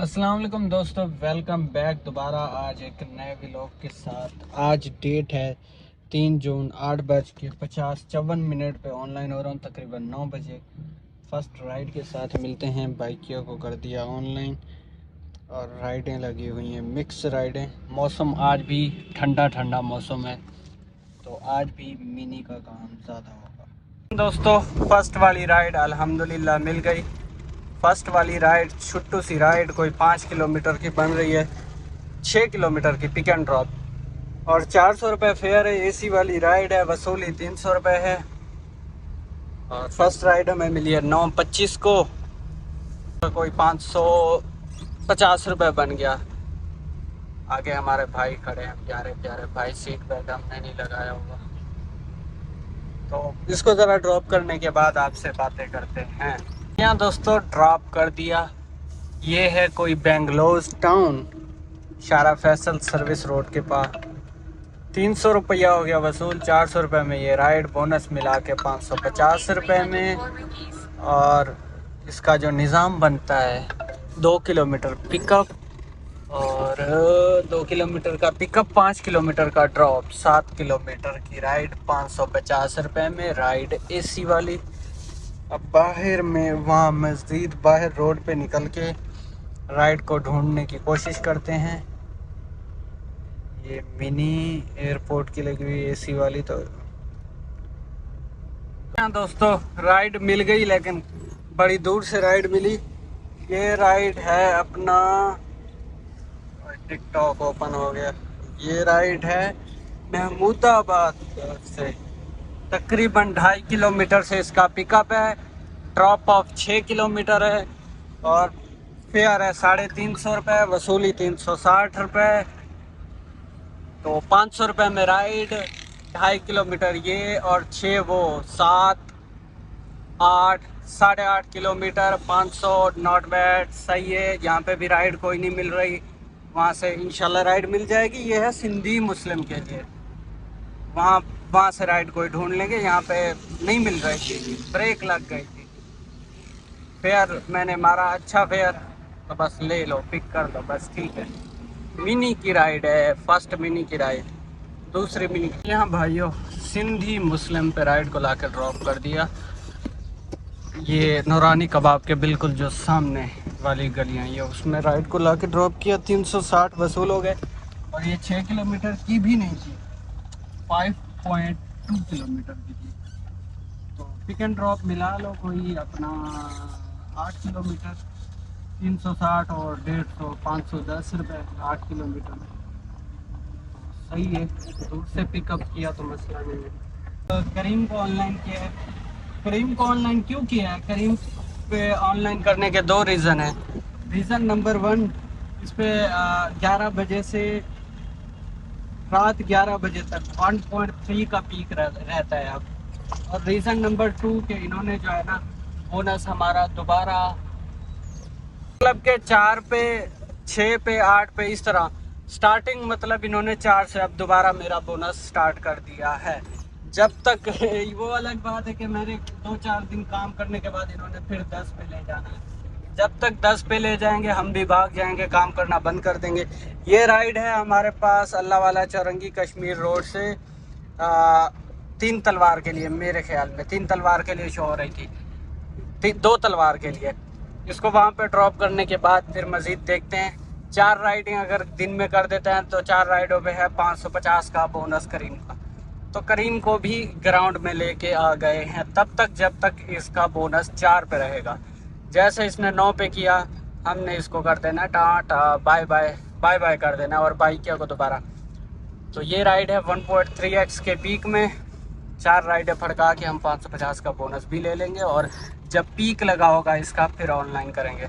अस्सलाम वालेकुम दोस्तों, वेलकम बैक दोबारा आज एक नए व्लॉग के साथ। आज डेट है 3 जून, 8:50 पे ऑनलाइन हो रहा हूँ, तकरीबन 9 बजे। फर्स्ट राइड के साथ मिलते हैं। बाइकियों को कर दिया ऑनलाइन और राइडें लगी हुई हैं, मिक्स राइडें। मौसम आज भी ठंडा ठंडा मौसम है, तो आज भी मिनी का काम ज़्यादा होगा। दोस्तों, फर्स्ट वाली राइड अल्हम्दुलिल्लाह मिल गई। फर्स्ट वाली राइड छुट्टू सी राइड कोई 5 किलोमीटर की बन रही है, 6 किलोमीटर की पिक एंड ड्रॉप, और 400 रुपये फेयर है। एसी वाली राइड है, वसूली 300 रुपये है। और फर्स्ट राइड हमें मिली है 9:25 को, तो कोई 550 रुपये बन गया। आगे हमारे भाई खड़े हैं, प्यारे प्यारे भाई, सीट बेल्ट हमने नहीं लगाया हुआ। तो इसको ज़रा ड्रॉप करने के बाद आपसे बातें करते हैं। यहाँ दोस्तों ड्रॉप कर दिया। ये है कोई बेंगलोर टाउन, शारा फैसल सर्विस रोड के पास। 300 रुपया हो गया वसूल। 400 रुपये में ये राइड, बोनस मिला के 550 रुपये में। और इसका जो निज़ाम बनता है 2 किलोमीटर पिकअप और 2 किलोमीटर का पिकअप, 5 किलोमीटर का ड्रॉप, 7 किलोमीटर की राइड 550 रुपये में। राइड एसी वाली। अब बाहर में वहाँ मस्जिद बाहर रोड पे निकल के राइड को ढूंढने की कोशिश करते हैं। ये मिनी एयरपोर्ट की लगी हुई एसी वाली। तो हाँ दोस्तों, राइड मिल गई, लेकिन बड़ी दूर से राइड मिली। ये राइड है अपना, टिकटॉक ओपन हो गया। ये राइड है महमूदाबाद से, तकरीबन 2.5 किलोमीटर से इसका पिकअप है। ड्रॉप ऑफ 6 किलोमीटर है और फेयर है 350 रुपये, वसूली 360 रुपये। तो 500 रुपये में राइड, 2.5 किलोमीटर ये और 6 वो, 7, 8, 8.5 किलोमीटर, 500। नॉट बैड, सही है। यहाँ पे भी राइड कोई नहीं मिल रही, वहाँ से इंशाल्लाह राइड मिल जाएगी। ये है सिंधी मुस्लिम के लिए, वहाँ से राइड कोई ढूंढ लेंगे। यहाँ पे नहीं मिल रही थी, ब्रेक लग गई थी। फेयर मैंने मारा, अच्छा फेयर, तो बस ले लो, पिक कर लो, बस ठीक है। मिनी की राइड है, फर्स्ट मिनी की राइड, दूसरी मिनी। यहाँ भाइयों सिंधी मुस्लिम पे राइड को लाकर ड्रॉप कर दिया। ये नूरानी कबाब के बिल्कुल जो सामने वाली गलियाँ, ये उसमें राइड को लाकर ड्रॉप किया। 360 वसूल हो गए। और ये 6 किलोमीटर की भी नहीं थी, 5.2 किलोमीटर की थी। तो पिक एंड ड्रॉप मिला लो कोई अपना 8 किलोमीटर, 360 और 150, 510 रुपये 8 किलोमीटर में। सही है, दूर से पिकअप किया तो मसला नहीं है। तो करीम को ऑनलाइन किया है। करीम को ऑनलाइन क्यों किया है? करीम पे ऑनलाइन करने के 2 रीज़न है। रीज़न नंबर 1, इस पे 11 बजे से रात 11 बजे तक 1.3 का पीक रहता है अब। और रीज़न नंबर 2 कि इन्होंने जो है ना बोनस हमारा दोबारा, मतलब के 4 पे, 6 पे, 8 पे, इस तरह स्टार्टिंग, मतलब इन्होंने 4 से अब दोबारा मेरा बोनस स्टार्ट कर दिया है। जब तक वो अलग बात है कि मैंने 2-4 दिन काम करने के बाद इन्होंने फिर 10 पे ले जाना है। जब तक 10 पे ले जाएंगे हम भी भाग जाएंगे, काम करना बंद कर देंगे। ये राइड है हमारे पास अल्लाह वाला चौरंगी कश्मीर रोड से 3 तलवार के लिए, मेरे ख्याल में 3 तलवार के लिए शो हो रही थी, 2 तलवार के लिए। इसको वहाँ पे ड्रॉप करने के बाद फिर मज़ीद देखते हैं। 4 राइडें अगर दिन में कर देते हैं तो 4 राइडों पे है 550 का बोनस करीम का। तो करीम को भी ग्राउंड में लेके आ गए हैं तब तक जब तक इसका बोनस 4 पे रहेगा। जैसे इसने 9 पे किया, हमने इसको कर देना tata bye bye, bye bye कर देना और बाइकिया को दोबारा। तो ये राइड है 1.3x के पीक में। 4 राइडें फड़का के हम 550 का बोनस भी ले लेंगे और जब पीक लगा होगा इसका फिर ऑनलाइन करेंगे।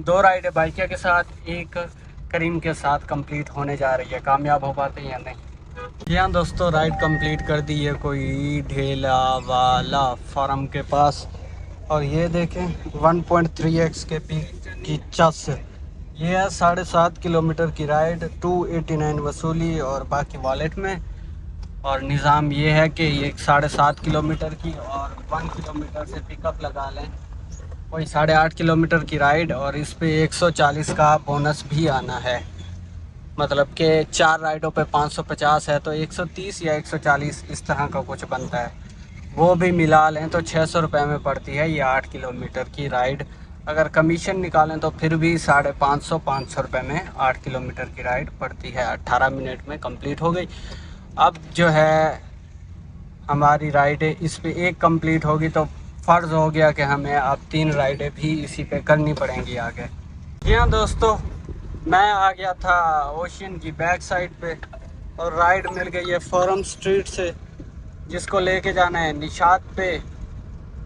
2 राइडें बाइकिया के साथ, 1 करीम के साथ कंप्लीट होने जा रही है। कामयाब हो पाते हैं या नहीं। यहाँ दोस्तों राइड कंप्लीट कर दी है कोई ढेला वाला फार्म के पास। और ये देखें 1.3x के पीक की चस। ये है 7.5 किलोमीटर की राइड, 289 वसूली और बाकी वॉलेट में। और निज़ाम ये है कि ये 7.5 किलोमीटर की और 1 किलोमीटर से पिकअप लगा लें कोई 8.5 किलोमीटर की राइड और इस पे 140 का बोनस भी आना है। मतलब कि 4 राइडों पे 550 है तो 130 या 140 इस तरह का कुछ बनता है। वो भी मिला लें तो 600 रुपये में पड़ती है ये 8 किलोमीटर की राइड। अगर कमीशन निकालें तो फिर भी 550 रुपये में 8 किलोमीटर की राइड पड़ती है। 18 मिनट में कंप्लीट हो गई। अब जो है हमारी राइडें इस पे एक कंप्लीट होगी तो फ़र्ज़ हो गया कि हमें अब 3 राइडें भी इसी पे करनी पड़ेंगी आगे। जी हाँ दोस्तों, मैं आ गया था ओशियन की बैक साइड पे और राइड मिल गई है फोरम स्ट्रीट से, जिसको लेके जाना है निशात पे।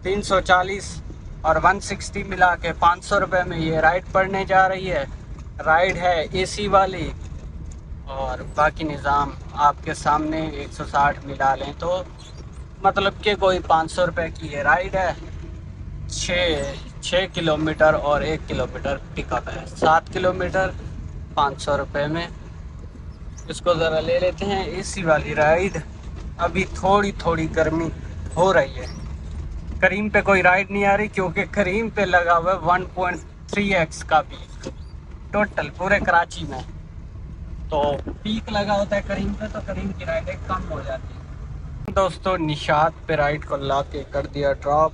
340 और 160 मिला के 500 रुपये में ये राइड पड़ने जा रही है। राइड है एसी वाली और बाकी निज़ाम आपके सामने। 160 मिला लें तो मतलब कि कोई 500 रुपये की ये राइड है। 6 किलोमीटर और 1 किलोमीटर पिकअप है। 7 किलोमीटर 500 रुपये में। इसको ज़रा ले लेते हैं एसी वाली राइड। अभी थोड़ी थोड़ी गर्मी हो रही है। करीम पे कोई राइड नहीं आ रही क्योंकि करीम पे लगा हुआ है 1.3x का पीक टोटल पूरे कराची में। तो पीक लगा होता है करीम पे तो करीम की राइडें कम हो जाती है। दोस्तों निशात पे राइड को ला के कर दिया ड्रॉप।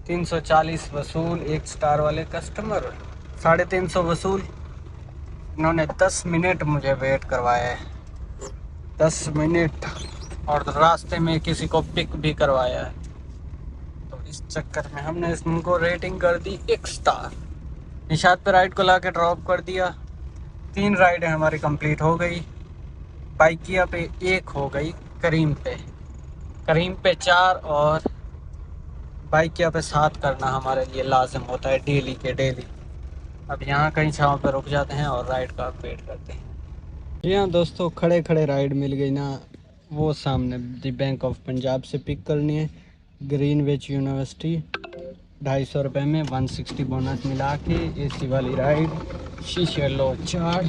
340 वसूल। 1 स्टार वाले कस्टमर 350 वसूल। इन्होंने 10 मिनट मुझे वेट करवाया है। 10 मिनट और रास्ते में किसी को पिक भी करवाया है। तो इस चक्कर में हमने इनको रेटिंग कर दी 1 स्टार। निशात पे राइड को ला के ड्रॉप कर दिया। 3 राइडें हमारी कंप्लीट हो गई। बाइकिया पे 1 हो गई। करीम पे 4 और बाइकिया पे 7 करना हमारे लिए लाजिम होता है डेली के डेली। अब यहाँ कहीं छाँव पे रुक जाते हैं और राइड का वेट करते हैं। जी हाँ दोस्तों, खड़े खड़े राइड मिल गई ना। वो सामने दी बैंक ऑफ पंजाब से पिक करनी है। ग्रीनविच यूनिवर्सिटी 250 रुपये में 160 बोनस मिला के एसी वाली राइड। शीशे लो 4।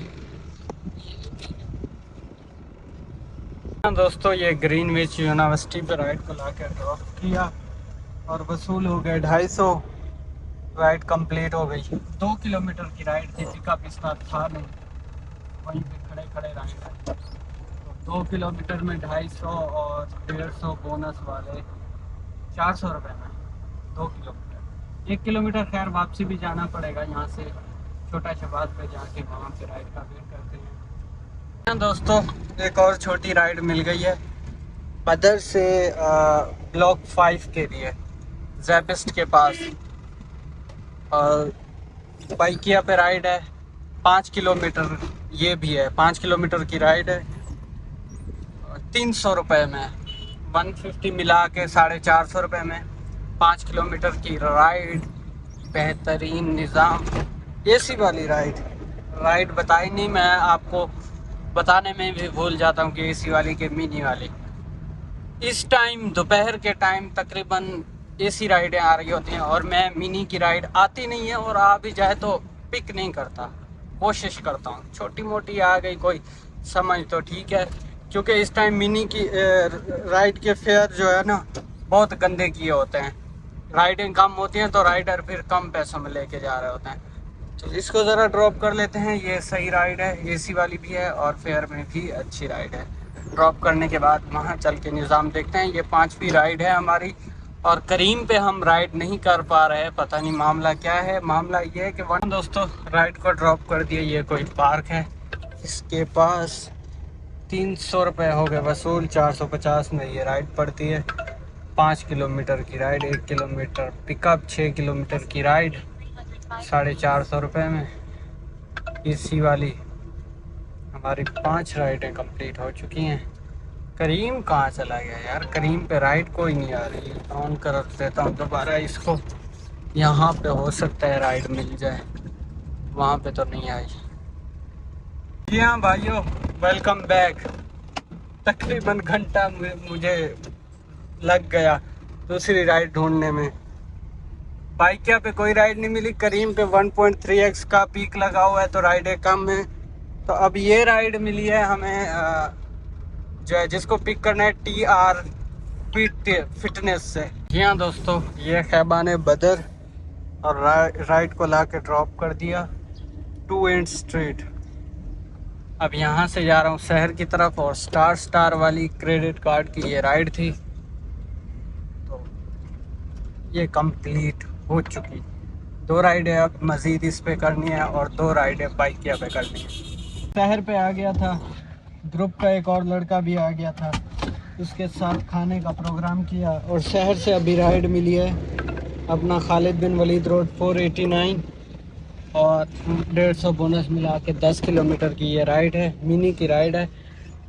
हाँ दोस्तों, ये ग्रीनविच यूनिवर्सिटी पे राइड को ला कर ड्रॉप किया और वसूल हो गए 250। राइड कंप्लीट हो गई। 2 किलोमीटर की राइड थी, पिकअप इसका था नहीं, वहीं पे खड़े खड़े राइड है। तो 2 किलोमीटर में 250 और 150 बोनस वाले 400 रुपये में 2 किलोमीटर। 1 किलोमीटर खैर वापसी भी जाना पड़ेगा यहाँ से छोटा शहबाज पे जाके, वहाँ पे राइड का वेट करते हैं। हाँ दोस्तों, एक और छोटी राइड मिल गई है बदर से ब्लॉक 5 के लिए जैपिस्ट के पास। और बाइकिया पे राइड है 5 किलोमीटर। ये भी है 5 किलोमीटर की राइड है 300 रुपये में। 150 मिला के 450 रुपये में 5 किलोमीटर की राइड। बेहतरीन निज़ाम। एसी वाली राइड बताई नहीं, मैं आपको बताने में भी भूल जाता हूँ कि एसी वाली के मिनी वाली। इस टाइम दोपहर के टाइम तकरीबन एसी राइडें आ रही होती हैं और मैं मिनी की राइड आती नहीं है और आ भी जाए तो पिक नहीं करता। कोशिश करता हूँ छोटी मोटी आ गई कोई समझ तो ठीक है, क्योंकि इस टाइम मिनी की राइड के फेयर जो है ना बहुत गंदे किए होते हैं। राइडें कम होती हैं तो राइडर फिर कम पैसों में लेके जा रहे होते हैं। तो इसको ज़रा ड्रॉप कर लेते हैं। ये सही राइड है, एसी वाली भी है और फेयर में भी अच्छी राइड है। ड्रॉप करने के बाद वहाँ चल के निज़ाम देखते हैं। ये 5वीं राइड है हमारी और करीम पे हम राइड नहीं कर पा रहे हैं, पता नहीं मामला क्या है। मामला ये है कि दोस्तों राइड को ड्रॉप कर दिया। ये कोई पार्क है, इसके पास 300 रुपये हो गए वसूल। 450 में ये राइड पड़ती है। 5 किलोमीटर की राइड, 1 किलोमीटर पिकअप, 6 किलोमीटर की राइड 450 रुपये में। एसी वाली हमारी 5 राइडें कंप्लीट हो चुकी हैं। करीम कहाँ चला गया यार? करीम पे राइड कोई नहीं आ रही है। ऑन कर देता हूँ दोबारा इसको। यहाँ पे हो सकता है राइड मिल जाए, वहाँ पे तो नहीं आई। जी हाँ भाइयों, वेलकम बैक। तकरीबन घंटा मुझे लग गया दूसरी राइड ढूंढने में। बाइकिया पे कोई राइड नहीं मिली। करीम पे 1.3x का पीक लगा हुआ है तो राइडें कम है। तो अब ये राइड मिली है हमें जो है जिसको पिक करना है TR फिटनेस से। जी हाँ दोस्तों, ये खैबान बदर और राइट को ला के ड्रॉप कर दिया 2 एंड स्ट्रीट। अब यहाँ से जा रहा हूँ शहर की तरफ, और स्टार वाली क्रेडिट कार्ड की ये राइड थी, तो ये कंप्लीट हो चुकी। 2 राइडें अब मज़ीद इस पे करनी है और 2 राइडें बाइकिया पे करनी है। शहर पे आ गया था, ग्रुप का एक और लड़का भी आ गया था, उसके साथ खाने का प्रोग्राम किया। और शहर से अभी राइड मिली है अपना खालिद बिन वलीद रोड 489, और 150 बोनस मिला के 10 किलोमीटर की ये राइड है। मिनी की राइड है।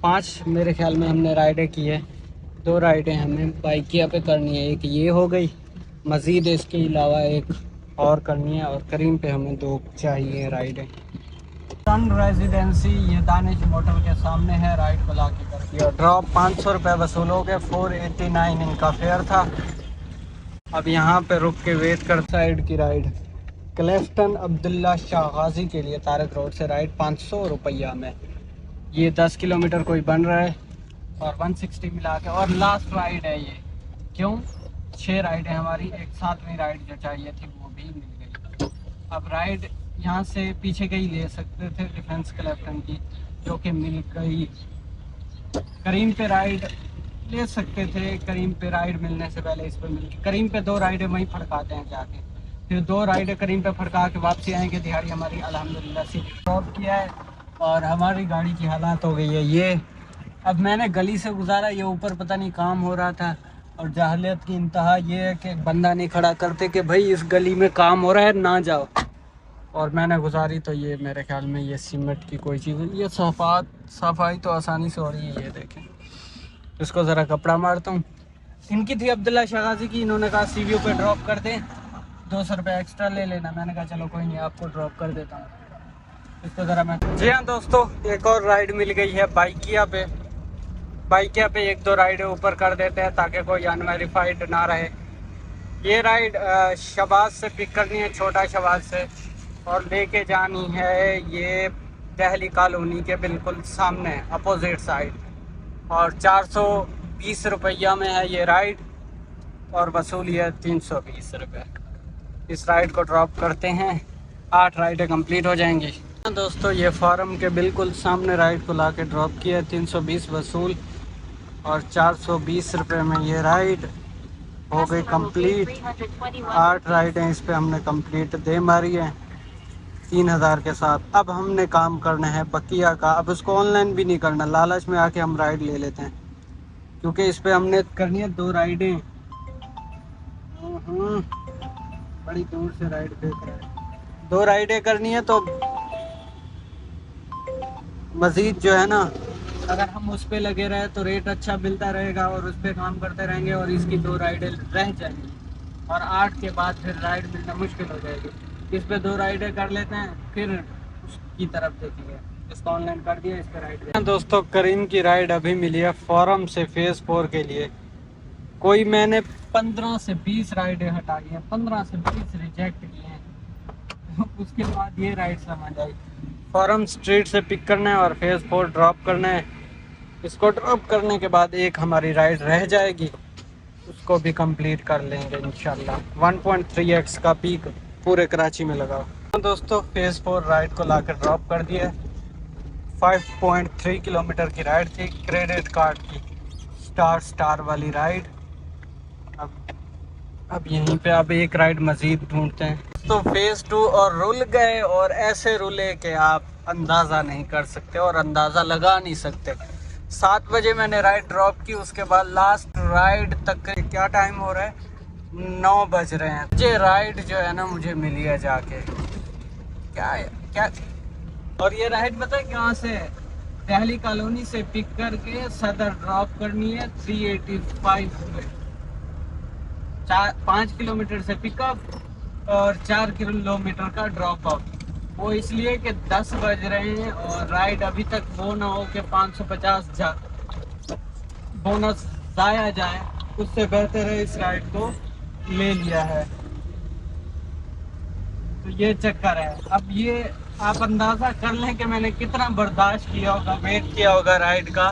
5 मेरे ख्याल में हमने राइडें की है। 2 राइडें हमें बाइकिया पे करनी है, एक ये हो गई, मज़ीद इसके अलावा एक और करनी है, और करीम पे हमें 2 चाहिए राइडें। सन रेजिडेंसी ये दानिश मोटल के सामने है, राइड को ला के कर दिया ड्रॉप। 500 रुपये वसूल हो गए, 489 इनका फेयर था। अब यहाँ पे रुक के वेट कर। साइड की राइड क्लेफ्टन अब्दुल्ला शाह गाजी के लिए तारक रोड से राइड 500 रुपया में। ये 10 किलोमीटर कोई बन रहा है और 160 मिला के, और लास्ट राइड है ये। क्यों 6 राइड है हमारी, एक 7वीं राइड जो चाहिए थी वो भी मिल गई। अब राइड यहाँ से पीछे के ही ले सकते थे डिफेंस क्लेफ्टन की, जो कि मिल गई। करीम पे राइड ले सकते थे, करीम पे राइड मिलने से पहले इस पे मिल गई। करीम पे 2 राइडें वहीं फड़काते हैं जाके, फिर 2 राइडें करीम पे फड़का के वापसी आएंगे। दिहाड़ी हमारी अल्हम्दुलिल्लाह से ड्रॉप किया है, और हमारी गाड़ी की हालात हो गई है ये। अब मैंने गली से गुजारा, ये ऊपर पता नहीं काम हो रहा था, और जाहलियत की इंतहा ये है कि बंदा नहीं खड़ा करते कि भाई इस गली में काम हो रहा है ना जाओ, और मैंने गुजारी तो ये मेरे ख्याल में ये सीमेंट की कोई चीज़ है। ये सफाई तो आसानी से हो रही है, ये देखें। इसको ज़रा कपड़ा मारता हूँ। इनकी थी अब्दुल्ला शगाजी की, इन्होंने कहा सीवीओ पे ड्रॉप कर दें, 200 रुपये एक्स्ट्रा ले लेना। मैंने कहा चलो कोई नहीं, आपको ड्रॉप कर देता हूँ। इसको ज़रा मैं। जी हाँ दोस्तों, एक और राइड मिल गई है बाइकिया पे। बाइकिया पे 1-2 राइडें ऊपर कर देते हैं ताकि कोई अनवेरीफाइड ना रहे। ये राइड शबाज से पिक करनी है, छोटा शबाज से, और लेके जानी है ये दहली कॉलोनी के बिल्कुल सामने अपोजिट साइड, और 420 रुपया में है ये राइड, और वसूली है 320 रुपये। इस राइड को ड्रॉप करते हैं, 8 राइडें कंप्लीट हो जाएंगी। दोस्तों ये फार्म के बिल्कुल सामने राइड को ला के ड्रॉप किया, 320 वसूल, और 420 रुपये में ये राइड हो गई कंप्लीट। 8 राइडें इस पे हमने कंप्लीट दे मारी है 3000 के साथ। अब हमने काम करना है बकिया का। अब उसको ऑनलाइन भी नहीं करना, लालच में आके हम राइड ले लेते हैं, क्योंकि इस पे हमने करनी है 2 राइडें। बड़ी दूर से राइड देख रहा है। 2 राइडें करनी है, तो मज़ीद जो है ना, अगर हम उस पे लगे रहे तो रेट अच्छा मिलता रहेगा, और उस पर काम करते रहेंगे, और इसकी 2 राइडें रह जाएंगी, और 8 के बाद फिर राइड मिलना मुश्किल हो जाएगी। इस पे 2 राइडें कर लेते हैं, फिर उसकी तरफ देखेंगे। इसको ऑनलाइन कर दिया, इस पर राइड। दोस्तों करीम की राइड अभी मिली है फोरम से फेज़ 4 के लिए। कोई मैंने 15 से 20 राइडें हटा दी हैं, 15 से 20 रिजेक्ट किए हैं। उसके बाद ये राइड समझ आई। फोरम स्ट्रीट से पिक करना है और फेज़ 4 ड्रॉप करना है। इसको ड्रॉप करने के बाद एक हमारी राइड रह जाएगी, उसको भी कंप्लीट कर लेंगे इंशाल्लाह। 1.3x का पीक पूरे कराची में लगा। दोस्तों फेज़ 4 राइड को ला कर ड्रॉप कर दिया। 5.3 किलोमीटर की राइड थी, क्रेडिट कार्ड की स्टार वाली राइड। अब यहीं पे अब एक राइड मज़ीद ढूंढते हैं। तो फेज़ 2 और रुल गए, और ऐसे रुले कि आप अंदाज़ा नहीं कर सकते और अंदाज़ा लगा नहीं सकते। 7 बजे मैंने राइड ड्रॉप की, उसके बाद लास्ट राइड तक क्या टाइम हो रहा है, 9 बज रहे हैं। मुझे राइड जो है ना मुझे मिली है जाके, क्या। और ये राइड पता है कहाँ से है? दहली कॉलोनी से पिक करके सदर ड्रॉप करनी है 385 पे। 5 किलोमीटर से पिकअप और 4 किलोमीटर का ड्रॉप ऑफ। वो इसलिए कि 10 बज रहे हैं और राइड अभी तक वो ना हो कि 550 बोनस जाया जाए, उससे बेहतर है इस राइड को ले लिया है। तो ये चक्कर है। अब ये आप अंदाज़ा कर लें कि मैंने कितना बर्दाश्त किया होगा, वेट किया होगा राइड का,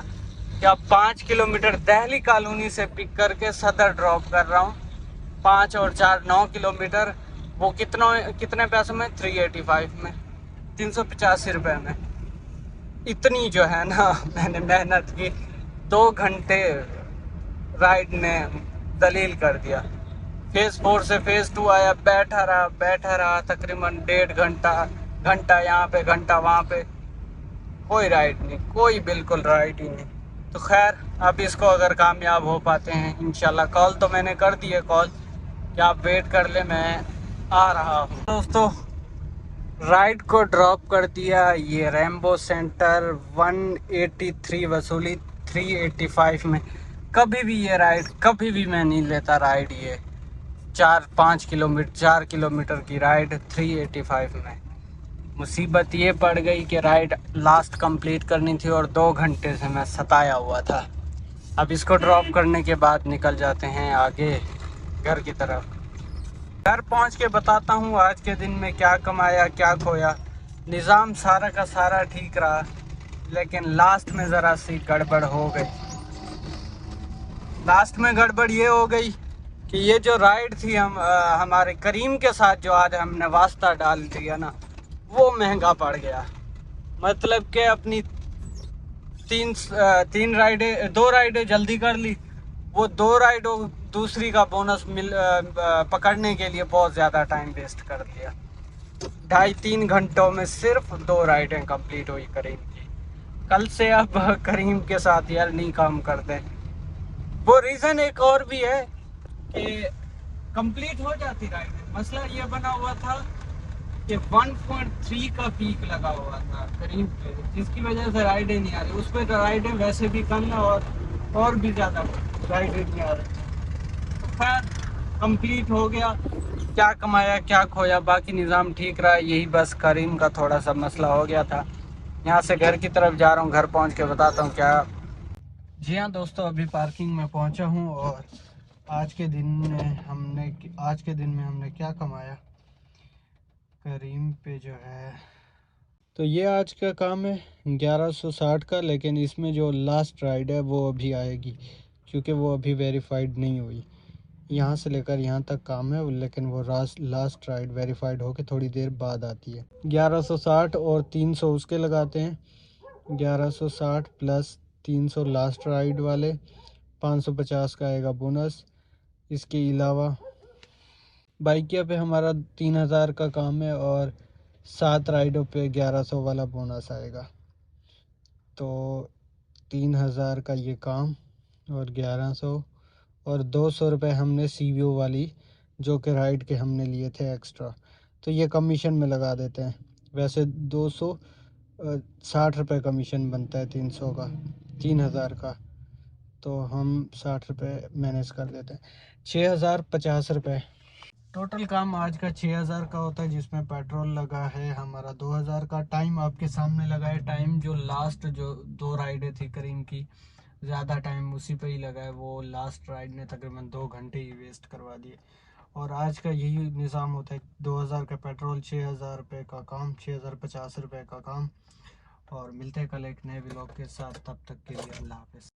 कि अब 5 किलोमीटर दहली कॉलोनी से पिक करके सदर ड्रॉप कर रहा हूँ। 5 और 4 9 किलोमीटर, वो कितने पैसों में, 385 में, 385 रुपये में। इतनी जो है ना मैंने मेहनत की, 2 घंटे राइड ने दलील कर दिया। फेज़ 4 से फेज़ 2 आया, बैठा रहा तकरीबन 1.5 घंटा, घंटा यहाँ पे घंटा वहाँ पे, कोई राइड नहीं, कोई बिल्कुल राइड ही नहीं। तो खैर अब इसको अगर कामयाब हो पाते हैं इंशाल्लाह। कॉल तो मैंने कर दी है, कॉल कि आप वेट कर ले, मैं आ रहा हूँ। दोस्तों राइड को ड्रॉप कर दिया, ये रैम्बो सेंटर 183 वसूली 385 में। कभी भी ये राइड, कभी भी मैं नहीं लेता राइड, ये 4 किलोमीटर की राइड 385 में। मुसीबत ये पड़ गई कि राइड लास्ट कंप्लीट करनी थी और 2 घंटे से मैं सताया हुआ था। अब इसको ड्रॉप करने के बाद निकल जाते हैं आगे घर की तरफ। घर पहुंच के बताता हूँ आज के दिन में क्या कमाया क्या खोया। निज़ाम सारा का सारा ठीक रहा, लेकिन लास्ट में ज़रा सी गड़बड़ हो गई। लास्ट में गड़बड़ ये हो गई कि ये जो राइड थी हमारे करीम के साथ जो आज हमने वास्ता डाल दिया ना, वो महंगा पड़ गया। मतलब कि अपनी 2 राइडें जल्दी कर ली, वो 2 राइडों दूसरी का बोनस पकड़ने के लिए बहुत ज़्यादा टाइम वेस्ट कर दिया। 2.5-3 घंटों में सिर्फ 2 राइडें कंप्लीट हुई करीम की। कल से अब करीम के साथ यार नहीं काम करते। वो रीज़न एक और भी है कि कंप्लीट हो जाती राइडें, मसला ये बना हुआ था कि 1.3 का पीक लगा हुआ था करीब पे, जिसकी वजह से राइडें नहीं आ रही। उस पर राइडें वैसे भी कम है और भी ज़्यादा राइडें नहीं आ रही। तो खैर कंप्लीट हो गया, क्या कमाया क्या खोया, बाकी निज़ाम ठीक रहा। यही बस करीम का थोड़ा सा मसला हो गया था। यहाँ से घर की तरफ जा रहा हूँ, घर पहुँच के बताता हूँ क्या। जी हाँ दोस्तों, अभी पार्किंग में पहुँचा हूँ और आज के दिन में हमने क्या कमाया करीम पे जो है। तो ये आज का काम है 1160 का, लेकिन इसमें जो लास्ट राइड है वो अभी आएगी, क्योंकि वो अभी वेरीफाइड नहीं हुई। यहाँ से लेकर यहाँ तक काम है, लेकिन वो लास्ट राइड वेरीफाइड होकर थोड़ी देर बाद आती है। 1160 और 300 उसके लगाते हैं, 1160 प्लस 300 लास्ट राइड वाले, 550 का आएगा बोनस। इसके अलावा बाइकिया पे हमारा 3000 का काम है और 7 राइडों पे 1100 वाला बोनस आएगा। तो 3000 का ये काम और 1100 और 200 रुपये हमने CVO वाली जो कि राइड के हमने लिए थे एक्स्ट्रा, तो ये कमीशन में लगा देते हैं। वैसे 260 रुपये कमीशन बनता है 300 का, 3000 का, तो हम 60 रुपये मैनेज कर देते हैं। 6050 रुपये टोटल काम आज का 6000 का होता है, जिसमें पेट्रोल लगा है हमारा 2000 का। टाइम आपके सामने लगा है, टाइम जो लास्ट जो 2 राइडें थी करीम की, ज़्यादा टाइम उसी पे ही लगा है। वो लास्ट राइड ने तकरीबन 2 घंटे ही वेस्ट करवा दिए। और आज का यही निज़ाम होता है, 2000 का पेट्रोल, 6000 रुपये का काम, 6050 रुपये का काम। और मिलते हैं कल एक नए व्लॉग के साथ, तब तक के लिए अल्लाह हाफ़िज़।